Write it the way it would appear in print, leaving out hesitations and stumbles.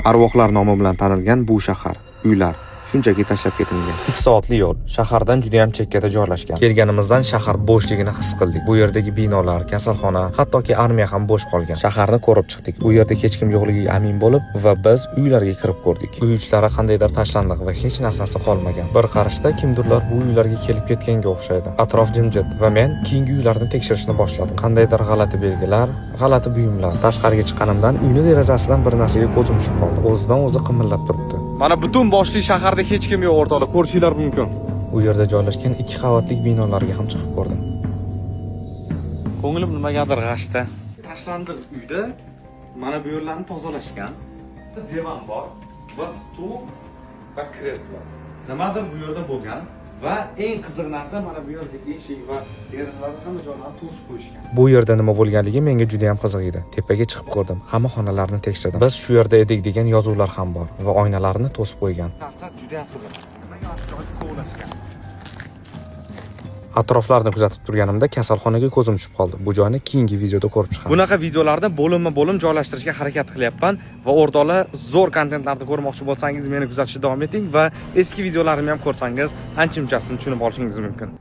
Arvohlar nomi bilan tanilgan bu shahar, uylar shunchaki tashlab ketilgan. 2 soatli yo'l, shahardan juda ham chekkada joylashgan. Kelganimizdan shahar bo'shligini his qildik. Bu yerdagi binolar, kasalxona, hattoki armiya ham bo'sh qolgan. Shaharni ko'rib chiqdik. Bu yerda hech kim yo'qligiga amin bo'lib va biz uylarga kirib ko'rdik. Uy ichlari qandaydir tashlandiq va hech narsasi qolmagan. Bir qarashda kimdirlar bu uylarga kelib ketganga o'xshaydi. Atrof jimjit va men keyingi uylarni tekshirishni boshladim. Qandaydir g'alati belgilar, g'alati buyumlar. Tashqariga chiqqanimdan uyni derazasidan bir narsaga ko'zim tushib qoldi. O'zidan o'zi qimillab turibdi. Mana butun boshli shaharda hech kim yo'q o'rtoqlar, ko'rishinglar mumkin. U yerda joylashgan 2 qavatli binolarga ham chiqib ko'rdim. Ko'nglim nimagadir g'ashda. Tashlandiq uyda mana bu yerlarni tozalashgan. Divan bor va stul va kreslo. Nimadir bu yerda bo'lgan va eng qiziq narsa mana bu yerdagi eshik va derazalarni hamma joylarni to'sib qo'yishgan. Bu yerda nima bo'lganligi menga juda ham qiziq edi. Tepaga chiqib ko'rdim, hamma xonalarni tekshirdim. Biz shu yerda edik degan yozuvlar ham bor va oynalarni to'sib qo'ygan. Narsa juda ham qiziq. Nimaga ajoyib kovlashgan. Atroflarni kuzatib turganimda kasalxonaga ko'zim tushib qoldi. Bu joyni keyingi videoda ko'rib chiqamiz. Bunaqa videolarni bo'linma-bo'lim joylashtirishga harakat qilyapman va o'rtoqlar, zo'r kontentlarni ko'rmoqchi bo'lsangiz meni kuzatishda davom eting va eski videolarimni ham ko'rsangiz ancha-munchasini tushunib olishingiz mumkin.